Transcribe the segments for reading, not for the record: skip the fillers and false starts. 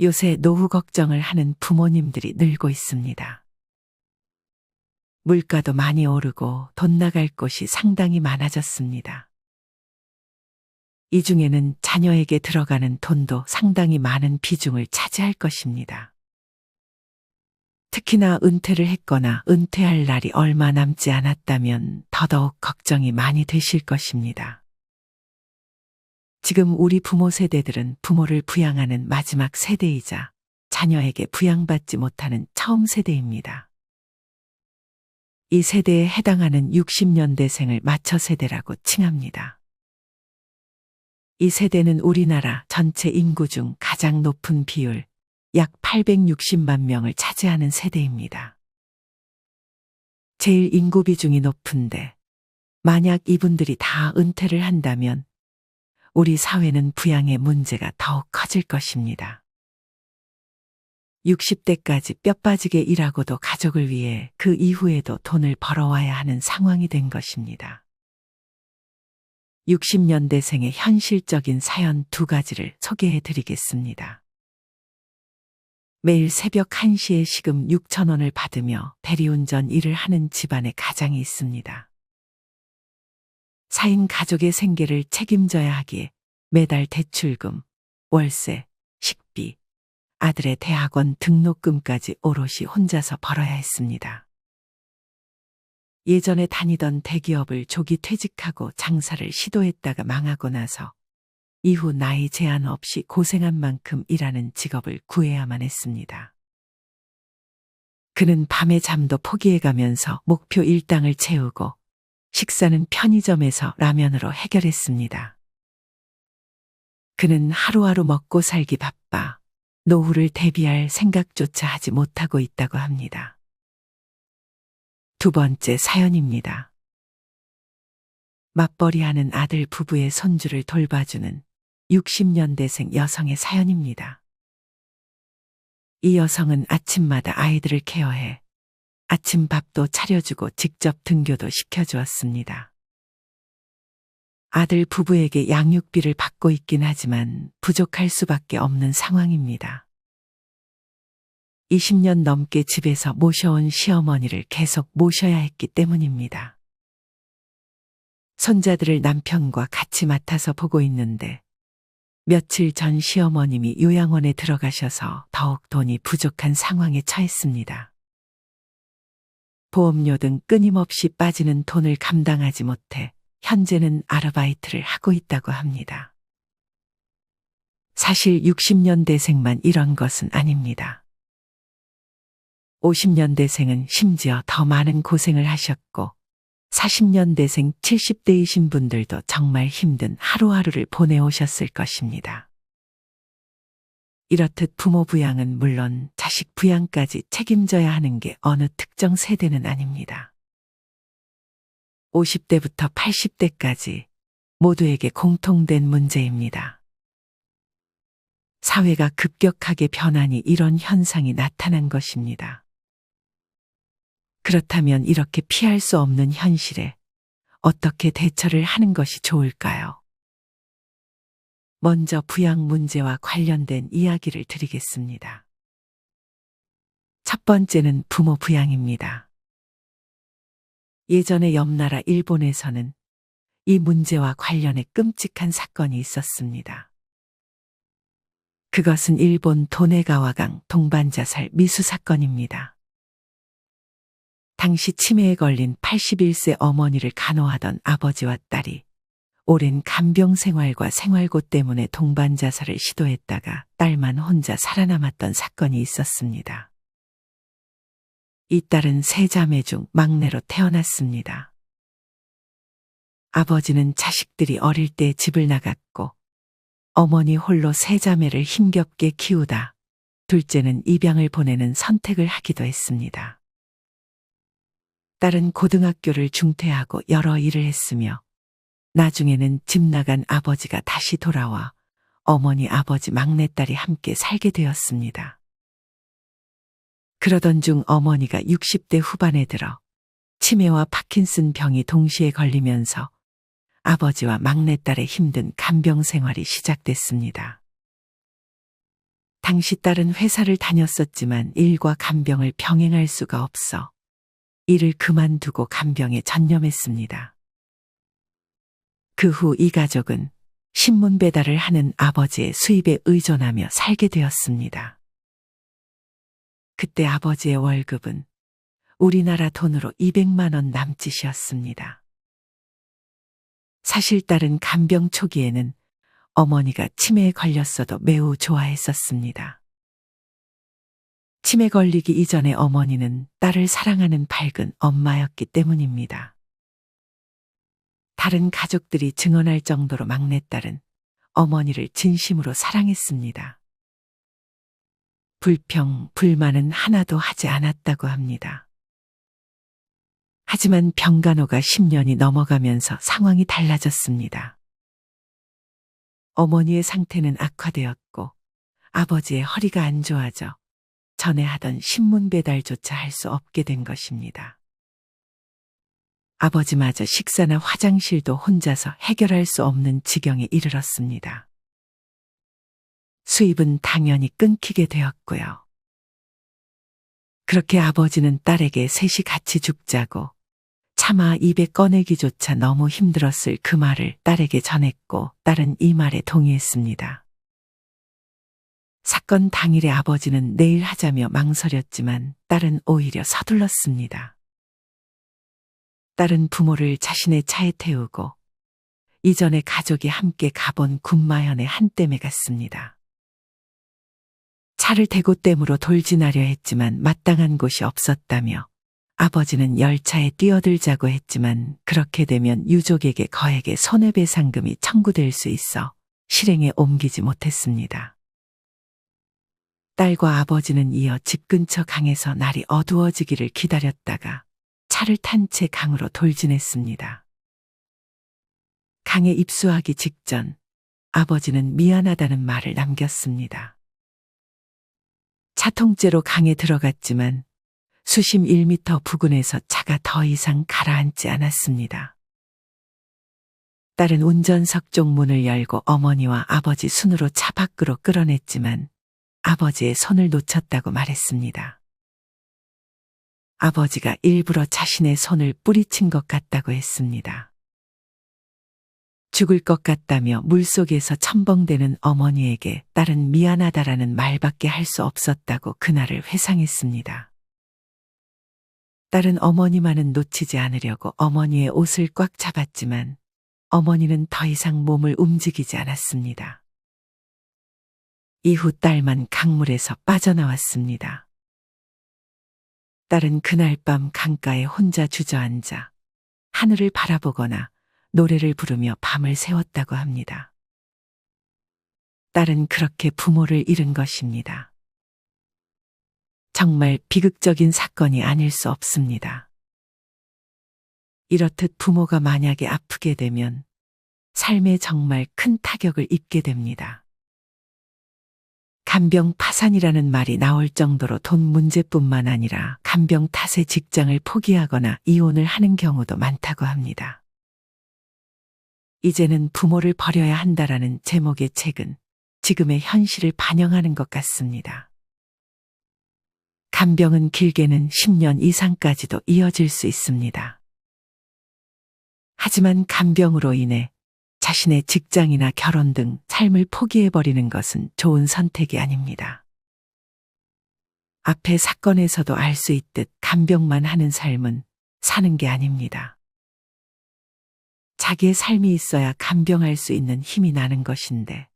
요새 노후 걱정을 하는 부모님들이 늘고 있습니다. 물가도 많이 오르고 돈 나갈 곳이 상당히 많아졌습니다. 이 중에는 자녀에게 들어가는 돈도 상당히 많은 비중을 차지할 것입니다. 특히나 은퇴를 했거나 은퇴할 날이 얼마 남지 않았다면 더더욱 걱정이 많이 되실 것입니다. 지금 우리 부모 세대들은 부모를 부양하는 마지막 세대이자 자녀에게 부양받지 못하는 처음 세대입니다. 이 세대에 해당하는 60년대생을 마처 세대라고 칭합니다. 이 세대는 우리나라 전체 인구 중 가장 높은 비율, 약 860만 명을 차지하는 세대입니다. 제일 인구 비중이 높은데 만약 이분들이 다 은퇴를 한다면 우리 사회는 부양의 문제가 더욱 커질 것입니다. 60대까지 뼈 빠지게 일하고도 가족을 위해 그 이후에도 돈을 벌어와야 하는 상황이 된 것입니다. 60년대생의 현실적인 사연 2가지를 소개해 드리겠습니다. 매일 새벽 1시에 시금 6,000원을 받으며 대리운전 일을 하는 집안의 가장이 있습니다. 4인 가족의 생계를 책임져야 하기에 매달 대출금, 월세, 식비, 아들의 대학원 등록금까지 오롯이 혼자서 벌어야 했습니다. 예전에 다니던 대기업을 조기 퇴직하고 장사를 시도했다가 망하고 나서 이후 나이 제한 없이 고생한 만큼 일하는 직업을 구해야만 했습니다. 그는 밤에 잠도 포기해가면서 목표 일당을 채우고 식사는 편의점에서 라면으로 해결했습니다. 그는 하루하루 먹고 살기 바빠 노후를 대비할 생각조차 하지 못하고 있다고 합니다. 2번째 사연입니다. 맞벌이하는 아들 부부의 손주를 돌봐주는 60년대생 여성의 사연입니다. 이 여성은 아침마다 아이들을 케어해 아침 밥도 차려주고 직접 등교도 시켜주었습니다. 아들 부부에게 양육비를 받고 있긴 하지만 부족할 수밖에 없는 상황입니다. 20년 넘게 집에서 모셔온 시어머니를 계속 모셔야 했기 때문입니다. 손자들을 남편과 같이 맡아서 보고 있는데 며칠 전 시어머님이 요양원에 들어가셔서 더욱 돈이 부족한 상황에 처했습니다. 보험료 등 끊임없이 빠지는 돈을 감당하지 못해 현재는 아르바이트를 하고 있다고 합니다. 사실 60년대생만 이런 것은 아닙니다. 50년대생은 심지어 더 많은 고생을 하셨고 40년대생 70대이신 분들도 정말 힘든 하루하루를 보내오셨을 것입니다. 이렇듯 부모 부양은 물론 자식 부양까지 책임져야 하는 게 어느 특정 세대는 아닙니다. 50대부터 80대까지 모두에게 공통된 문제입니다. 사회가 급격하게 변하니 이런 현상이 나타난 것입니다. 그렇다면 이렇게 피할 수 없는 현실에 어떻게 대처를 하는 것이 좋을까요? 먼저 부양 문제와 관련된 이야기를 드리겠습니다. 첫 번째는 부모 부양입니다. 예전에 옆나라 일본에서는 이 문제와 관련해 끔찍한 사건이 있었습니다. 그것은 일본 도네가와강 동반자살 미수 사건입니다. 당시 치매에 걸린 81세 어머니를 간호하던 아버지와 딸이 오랜 간병 생활과 생활고 때문에 동반자살을 시도했다가 딸만 혼자 살아남았던 사건이 있었습니다. 이 딸은 3자매 중 막내로 태어났습니다. 아버지는 자식들이 어릴 때 집을 나갔고 어머니 홀로 3자매를 힘겹게 키우다 둘째는 입양을 보내는 선택을 하기도 했습니다. 딸은 고등학교를 중퇴하고 여러 일을 했으며 나중에는 집 나간 아버지가 다시 돌아와 어머니 아버지 막내딸이 함께 살게 되었습니다. 그러던 중 어머니가 60대 후반에 들어 치매와 파킨슨 병이 동시에 걸리면서 아버지와 막내딸의 힘든 간병 생활이 시작됐습니다. 당시 딸은 회사를 다녔었지만 일과 간병을 병행할 수가 없어 일을 그만두고 간병에 전념했습니다. 그 후 이 가족은 신문 배달을 하는 아버지의 수입에 의존하며 살게 되었습니다. 그때 아버지의 월급은 우리나라 돈으로 200만 원 남짓이었습니다. 사실 딸은 간병 초기에는 어머니가 치매에 걸렸어도 매우 좋아했었습니다. 치매 걸리기 이전에 어머니는 딸을 사랑하는 밝은 엄마였기 때문입니다. 다른 가족들이 증언할 정도로 막내딸은 어머니를 진심으로 사랑했습니다. 불평, 불만은 하나도 하지 않았다고 합니다. 하지만 병간호가 10년이 넘어가면서 상황이 달라졌습니다. 어머니의 상태는 악화되었고 아버지의 허리가 안 좋아져 전에 하던 신문 배달조차 할 수 없게 된 것입니다. 아버지마저 식사나 화장실도 혼자서 해결할 수 없는 지경에 이르렀습니다. 수입은 당연히 끊기게 되었고요. 그렇게 아버지는 딸에게 셋이 같이 죽자고 차마 입에 꺼내기조차 너무 힘들었을 그 말을 딸에게 전했고 딸은 이 말에 동의했습니다. 사건 당일에 아버지는 내일 하자며 망설였지만 딸은 오히려 서둘렀습니다. 딸은 부모를 자신의 차에 태우고 이전에 가족이 함께 가본 군마현에 한뼘에 갔습니다. 차를 대구댐으로 돌진하려 했지만 마땅한 곳이 없었다며 아버지는 열차에 뛰어들자고 했지만 그렇게 되면 유족에게 거액의 손해배상금이 청구될 수 있어 실행에 옮기지 못했습니다. 딸과 아버지는 이어 집 근처 강에서 날이 어두워지기를 기다렸다가 차를 탄 채 강으로 돌진했습니다. 강에 입수하기 직전 아버지는 미안하다는 말을 남겼습니다. 차 통째로 강에 들어갔지만 수심 1m 부근에서 차가 더 이상 가라앉지 않았습니다. 딸은 운전석 쪽 문을 열고 어머니와 아버지 손으로 차 밖으로 끌어냈지만 아버지의 손을 놓쳤다고 말했습니다. 아버지가 일부러 자신의 손을 뿌리친 것 같다고 했습니다. 죽을 것 같다며 물속에서 첨벙대는 어머니에게 딸은 미안하다라는 말밖에 할 수 없었다고 그날을 회상했습니다. 딸은 어머니만은 놓치지 않으려고 어머니의 옷을 꽉 잡았지만 어머니는 더 이상 몸을 움직이지 않았습니다. 이후 딸만 강물에서 빠져나왔습니다. 딸은 그날 밤 강가에 혼자 주저앉아 하늘을 바라보거나 노래를 부르며 밤을 새웠다고 합니다. 딸은 그렇게 부모를 잃은 것입니다. 정말 비극적인 사건이 아닐 수 없습니다. 이렇듯 부모가 만약에 아프게 되면 삶에 정말 큰 타격을 입게 됩니다. 간병 파산이라는 말이 나올 정도로 돈 문제뿐만 아니라 간병 탓에 직장을 포기하거나 이혼을 하는 경우도 많다고 합니다. 이제는 부모를 버려야 한다라는 제목의 책은 지금의 현실을 반영하는 것 같습니다. 간병은 길게는 10년 이상까지도 이어질 수 있습니다. 하지만 간병으로 인해 자신의 직장이나 결혼 등 삶을 포기해버리는 것은 좋은 선택이 아닙니다. 앞의 사건에서도 알 수 있듯 간병만 하는 삶은 사는 게 아닙니다. 자기의 삶이 있어야 간병할 수 있는 힘이 나는 것인데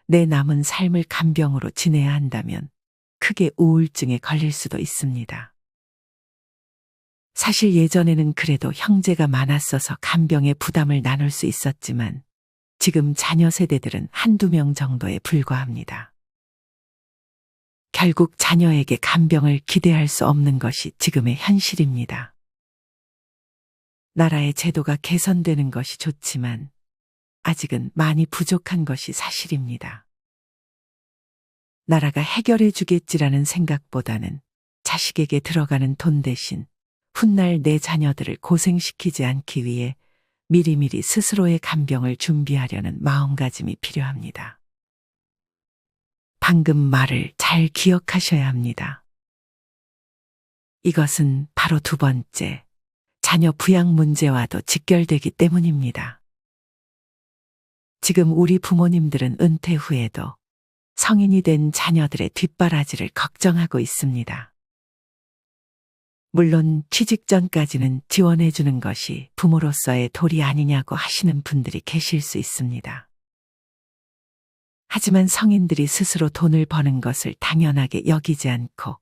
내 남은 삶을 간병으로 지내야 한다면 크게 우울증에 걸릴 수도 있습니다. 사실 예전에는 그래도 형제가 많았어서 간병의 부담을 나눌 수 있었지만 지금 자녀 세대들은 한두 명 정도에 불과합니다. 결국 자녀에게 간병을 기대할 수 없는 것이 지금의 현실입니다. 나라의 제도가 개선되는 것이 좋지만 아직은 많이 부족한 것이 사실입니다. 나라가 해결해 주겠지라는 생각보다는 자식에게 들어가는 돈 대신 훗날 내 자녀들을 고생시키지 않기 위해 미리미리 스스로의 간병을 준비하려는 마음가짐이 필요합니다. 방금 말을 잘 기억하셔야 합니다. 이것은 바로 두 번째, 자녀 부양 문제와도 직결되기 때문입니다. 지금 우리 부모님들은 은퇴 후에도 성인이 된 자녀들의 뒷바라지를 걱정하고 있습니다. 물론 취직 전까지는 지원해 주는 것이 부모로서의 도리 아니냐고 하시는 분들이 계실 수 있습니다. 하지만 성인들이 스스로 돈을 버는 것을 당연하게 여기지 않고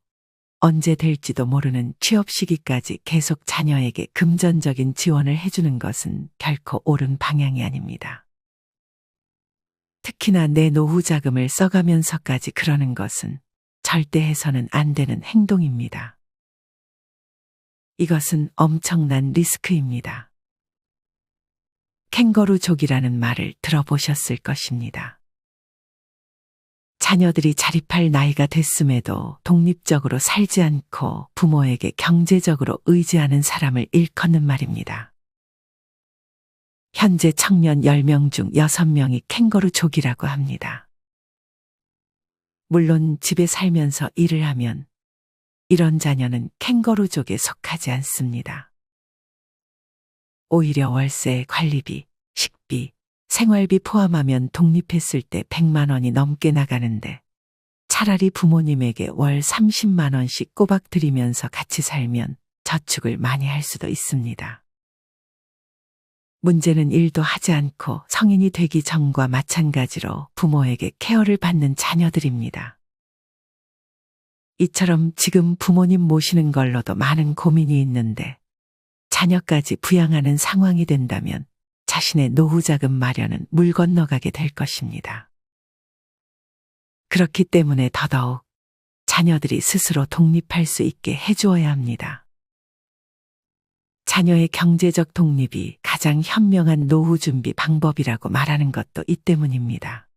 언제 될지도 모르는 취업 시기까지 계속 자녀에게 금전적인 지원을 해주는 것은 결코 옳은 방향이 아닙니다. 특히나 내 노후 자금을 써가면서까지 그러는 것은 절대 해서는 안 되는 행동입니다. 이것은 엄청난 리스크입니다. 캥거루족이라는 말을 들어보셨을 것입니다. 자녀들이 자립할 나이가 됐음에도 독립적으로 살지 않고 부모에게 경제적으로 의지하는 사람을 일컫는 말입니다. 현재 청년 10명 중 6명이 캥거루족이라고 합니다. 물론 집에 살면서 일을 하면 이런 자녀는 캥거루족에 속하지 않습니다. 오히려 월세, 관리비, 식비, 생활비 포함하면 독립했을 때 100만 원이 넘게 나가는데 차라리 부모님에게 월 30만 원씩 꼬박 드리면서 같이 살면 저축을 많이 할 수도 있습니다. 문제는 일도 하지 않고 성인이 되기 전과 마찬가지로 부모에게 케어를 받는 자녀들입니다. 이처럼 지금 부모님 모시는 걸로도 많은 고민이 있는데 자녀까지 부양하는 상황이 된다면 자신의 노후 자금 마련은 물 건너가게 될 것입니다. 그렇기 때문에 더더욱 자녀들이 스스로 독립할 수 있게 해주어야 합니다. 자녀의 경제적 독립이 가장 현명한 노후 준비 방법이라고 말하는 것도 이 때문입니다.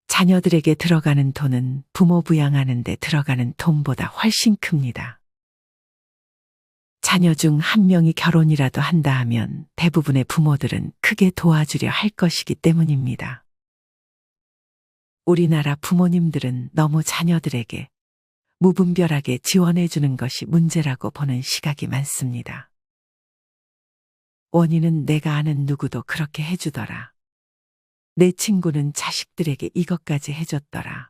자녀들에게 들어가는 돈은 부모 부양하는 데 들어가는 돈보다 훨씬 큽니다. 자녀 중 한 명이 결혼이라도 한다 하면 대부분의 부모들은 크게 도와주려 할 것이기 때문입니다. 우리나라 부모님들은 너무 자녀들에게 무분별하게 지원해 주는 것이 문제라고 보는 시각이 많습니다. 원인은 내가 아는 누구도 그렇게 해주더라. 내 친구는 자식들에게 이것까지 해줬더라.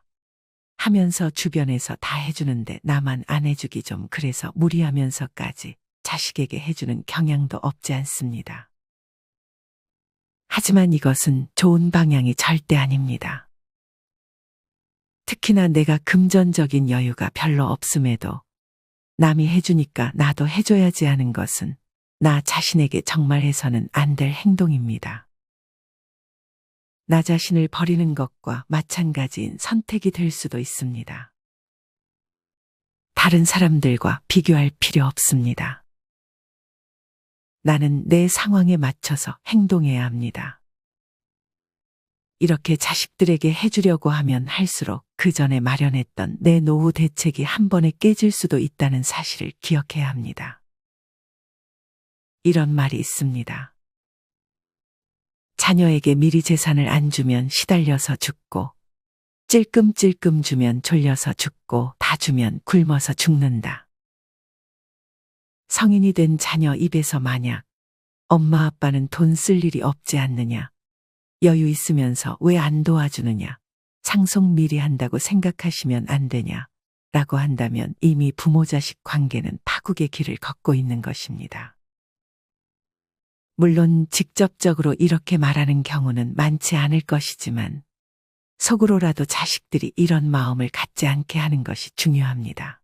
하면서 주변에서 다 해주는데 나만 안 해주기 좀 그래서 무리하면서까지 자식에게 해주는 경향도 없지 않습니다. 하지만 이것은 좋은 방향이 절대 아닙니다. 특히나 내가 금전적인 여유가 별로 없음에도 남이 해주니까 나도 해줘야지 하는 것은 나 자신에게 정말 해서는 안 될 행동입니다. 나 자신을 버리는 것과 마찬가지인 선택이 될 수도 있습니다. 다른 사람들과 비교할 필요 없습니다. 나는 내 상황에 맞춰서 행동해야 합니다. 이렇게 자식들에게 해주려고 하면 할수록 그 전에 마련했던 내 노후 대책이 한 번에 깨질 수도 있다는 사실을 기억해야 합니다. 이런 말이 있습니다. 자녀에게 미리 재산을 안 주면 시달려서 죽고, 찔끔찔끔 주면 졸려서 죽고, 다 주면 굶어서 죽는다. 성인이 된 자녀 입에서 만약 엄마 아빠는 돈 쓸 일이 없지 않느냐, 여유 있으면서 왜 안 도와주느냐, 상속 미리 한다고 생각하시면 안 되냐 라고 한다면 이미 부모 자식 관계는 파국의 길을 걷고 있는 것입니다. 물론 직접적으로 이렇게 말하는 경우는 많지 않을 것이지만 속으로라도 자식들이 이런 마음을 갖지 않게 하는 것이 중요합니다.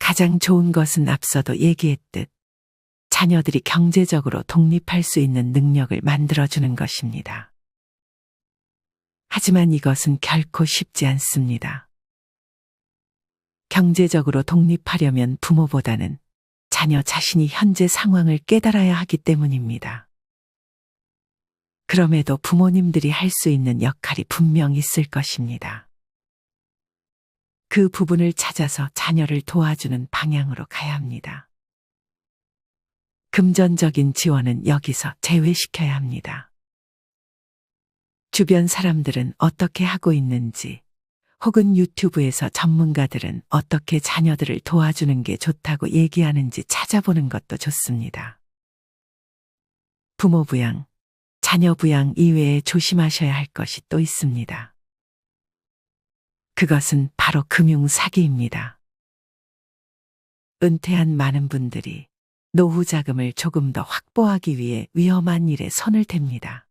가장 좋은 것은 앞서도 얘기했듯 자녀들이 경제적으로 독립할 수 있는 능력을 만들어주는 것입니다. 하지만 이것은 결코 쉽지 않습니다. 경제적으로 독립하려면 부모보다는 자녀 자신이 현재 상황을 깨달아야 하기 때문입니다. 그럼에도 부모님들이 할 수 있는 역할이 분명 있을 것입니다. 그 부분을 찾아서 자녀를 도와주는 방향으로 가야 합니다. 금전적인 지원은 여기서 제외시켜야 합니다. 주변 사람들은 어떻게 하고 있는지, 혹은 유튜브에서 전문가들은 어떻게 자녀들을 도와주는 게 좋다고 얘기하는지 찾아보는 것도 좋습니다. 부모 부양, 자녀 부양 이외에 조심하셔야 할 것이 또 있습니다. 그것은 바로 금융 사기입니다. 은퇴한 많은 분들이 노후 자금을 조금 더 확보하기 위해 위험한 일에 손을 댑니다.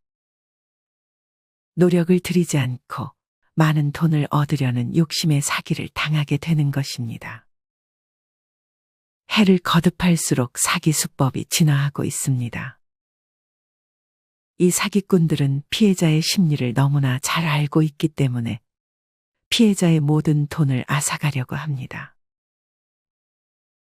노력을 들이지 않고 많은 돈을 얻으려는 욕심의 사기를 당하게 되는 것입니다. 해를 거듭할수록 사기 수법이 진화하고 있습니다. 이 사기꾼들은 피해자의 심리를 너무나 잘 알고 있기 때문에 피해자의 모든 돈을 앗아가려고 합니다.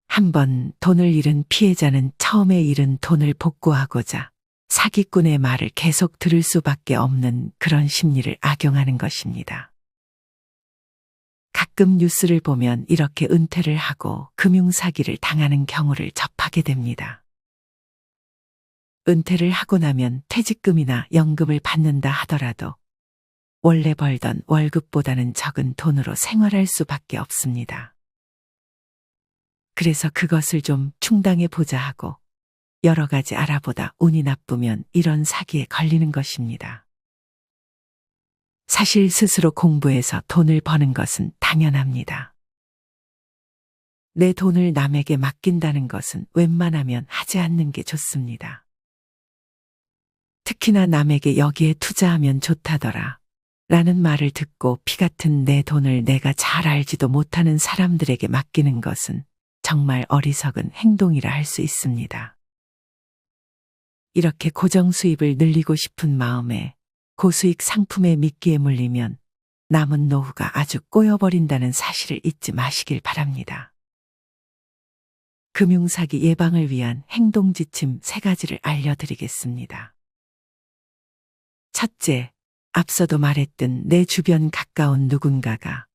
한번 돈을 잃은 피해자는 처음에 잃은 돈을 복구하고자 사기꾼의 말을 계속 들을 수밖에 없는 그런 심리를 악용하는 것입니다. 가끔 뉴스를 보면 이렇게 은퇴를 하고 금융사기를 당하는 경우를 접하게 됩니다. 은퇴를 하고 나면 퇴직금이나 연금을 받는다 하더라도 원래 벌던 월급보다는 적은 돈으로 생활할 수밖에 없습니다. 그래서 그것을 좀 충당해 보자 하고 여러 가지 알아보다 운이 나쁘면 이런 사기에 걸리는 것입니다. 사실 스스로 공부해서 돈을 버는 것은 당연합니다. 내 돈을 남에게 맡긴다는 것은 웬만하면 하지 않는 게 좋습니다. 특히나 남에게 여기에 투자하면 좋다더라 라는 말을 듣고 피 같은 내 돈을 내가 잘 알지도 못하는 사람들에게 맡기는 것은 정말 어리석은 행동이라 할 수 있습니다. 이렇게 고정 수입을 늘리고 싶은 마음에 고수익 상품에 미끼에 물리면 남은 노후가 아주 꼬여버린다는 사실을 잊지 마시길 바랍니다. 금융사기 예방을 위한 행동 지침 3가지를 알려드리겠습니다. 첫째, 앞서도 말했듯 내 주변 가까운 누군가가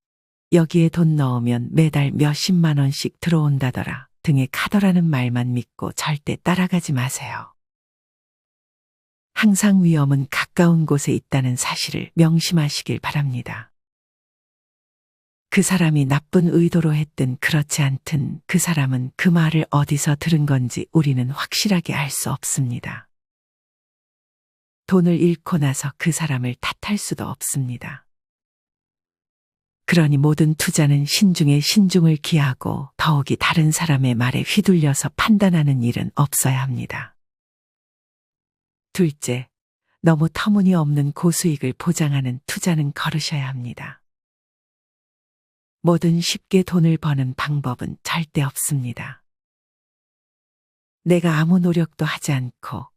여기에 돈 넣으면 매달 몇십만 원씩 들어온다더라 등의 카더라는 말만 믿고 절대 따라가지 마세요. 항상 위험은 가까운 곳에 있다는 사실을 명심하시길 바랍니다. 그 사람이 나쁜 의도로 했든 그렇지 않든 그 사람은 그 말을 어디서 들은 건지 우리는 확실하게 알 수 없습니다. 돈을 잃고 나서 그 사람을 탓할 수도 없습니다. 그러니 모든 투자는 신중에 신중을 기하고 더욱이 다른 사람의 말에 휘둘려서 판단하는 일은 없어야 합니다. 둘째, 너무 터무니없는 고수익을 보장하는 투자는 거르셔야 합니다. 뭐든 쉽게 돈을 버는 방법은 절대 없습니다. 내가 아무 노력도 하지 않고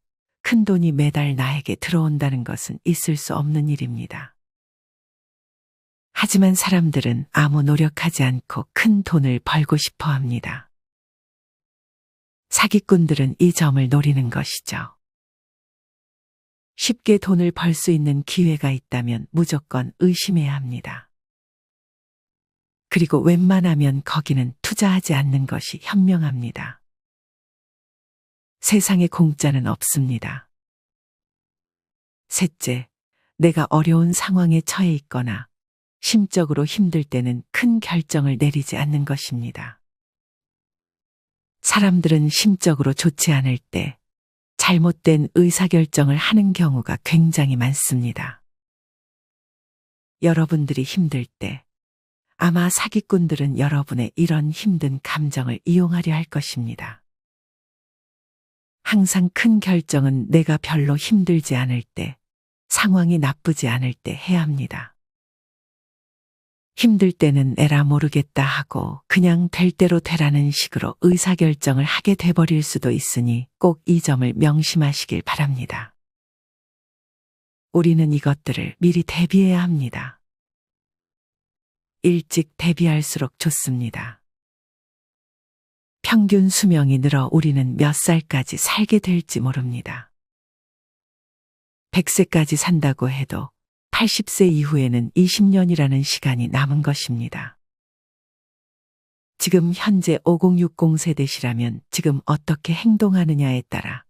큰 돈이 매달 나에게 들어온다는 것은 있을 수 없는 일입니다. 하지만 사람들은 아무 노력하지 않고 큰 돈을 벌고 싶어 합니다. 사기꾼들은 이 점을 노리는 것이죠. 쉽게 돈을 벌 수 있는 기회가 있다면 무조건 의심해야 합니다. 그리고 웬만하면 거기는 투자하지 않는 것이 현명합니다. 세상에 공짜는 없습니다. 셋째, 내가 어려운 상황에 처해 있거나 심적으로 힘들 때는 큰 결정을 내리지 않는 것입니다. 사람들은 심적으로 좋지 않을 때 잘못된 의사결정을 하는 경우가 굉장히 많습니다. 여러분들이 힘들 때 아마 사기꾼들은 여러분의 이런 힘든 감정을 이용하려 할 것입니다. 항상 큰 결정은 내가 별로 힘들지 않을 때, 상황이 나쁘지 않을 때 해야 합니다. 힘들 때는 에라 모르겠다 하고 그냥 될 대로 되라는 식으로 의사결정을 하게 돼버릴 수도 있으니 꼭 이 점을 명심하시길 바랍니다. 우리는 이것들을 미리 대비해야 합니다. 일찍 대비할수록 좋습니다. 평균 수명이 늘어 우리는 몇 살까지 살게 될지 모릅니다. 100세까지 산다고 해도 80세 이후에는 20년이라는 시간이 남은 것입니다. 지금 현재 5060 세대시라면 지금 어떻게 행동하느냐에 따라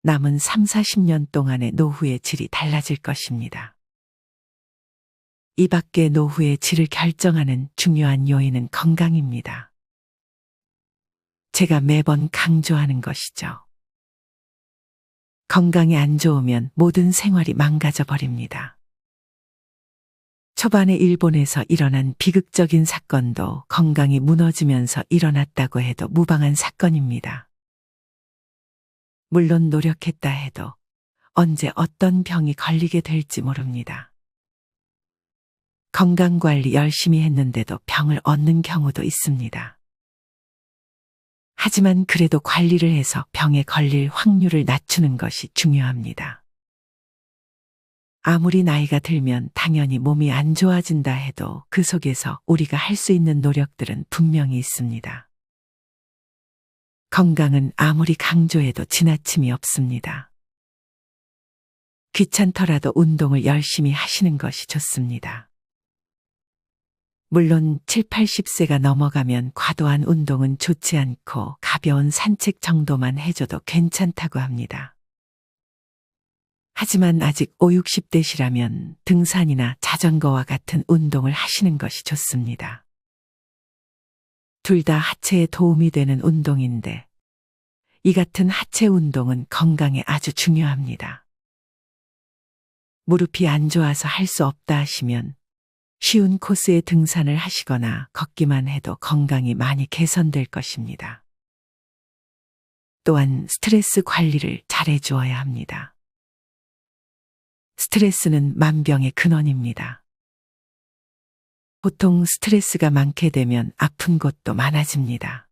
남은 3, 40년 동안의 노후의 질이 달라질 것입니다. 이 밖에 노후의 질을 결정하는 중요한 요인은 건강입니다. 제가 매번 강조하는 것이죠. 건강이 안 좋으면 모든 생활이 망가져 버립니다. 초반에 일본에서 일어난 비극적인 사건도 건강이 무너지면서 일어났다고 해도 무방한 사건입니다. 물론 노력했다 해도 언제 어떤 병이 걸리게 될지 모릅니다. 건강관리 열심히 했는데도 병을 얻는 경우도 있습니다. 하지만 그래도 관리를 해서 병에 걸릴 확률을 낮추는 것이 중요합니다. 아무리 나이가 들면 당연히 몸이 안 좋아진다 해도 그 속에서 우리가 할 수 있는 노력들은 분명히 있습니다. 건강은 아무리 강조해도 지나침이 없습니다. 귀찮더라도 운동을 열심히 하시는 것이 좋습니다. 물론 7, 80세가 넘어가면 과도한 운동은 좋지 않고 가벼운 산책 정도만 해줘도 괜찮다고 합니다. 하지만 아직 5, 60대시라면 등산이나 자전거와 같은 운동을 하시는 것이 좋습니다. 둘 다 하체에 도움이 되는 운동인데 이 같은 하체 운동은 건강에 아주 중요합니다. 무릎이 안 좋아서 할 수 없다 하시면 쉬운 코스의 등산을 하시거나 걷기만 해도 건강이 많이 개선될 것입니다. 또한 스트레스 관리를 잘해 주어야 합니다. 스트레스는 만병의 근원입니다. 보통 스트레스가 많게 되면 아픈 곳도 많아집니다.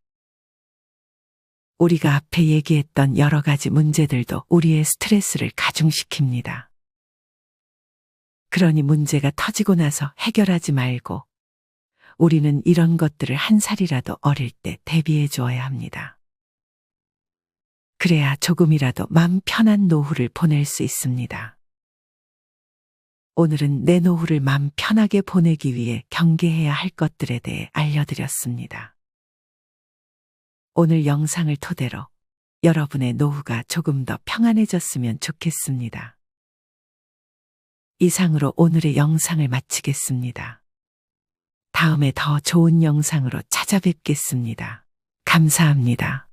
우리가 앞에 얘기했던 여러 가지 문제들도 우리의 스트레스를 가중시킵니다. 그러니 문제가 터지고 나서 해결하지 말고 우리는 이런 것들을 한 살이라도 어릴 때 대비해 주어야 합니다. 그래야 조금이라도 마음 편한 노후를 보낼 수 있습니다. 오늘은 내 노후를 마음 편하게 보내기 위해 경계해야 할 것들에 대해 알려드렸습니다. 오늘 영상을 토대로 여러분의 노후가 조금 더 평안해졌으면 좋겠습니다. 이상으로 오늘의 영상을 마치겠습니다. 다음에 더 좋은 영상으로 찾아뵙겠습니다. 감사합니다.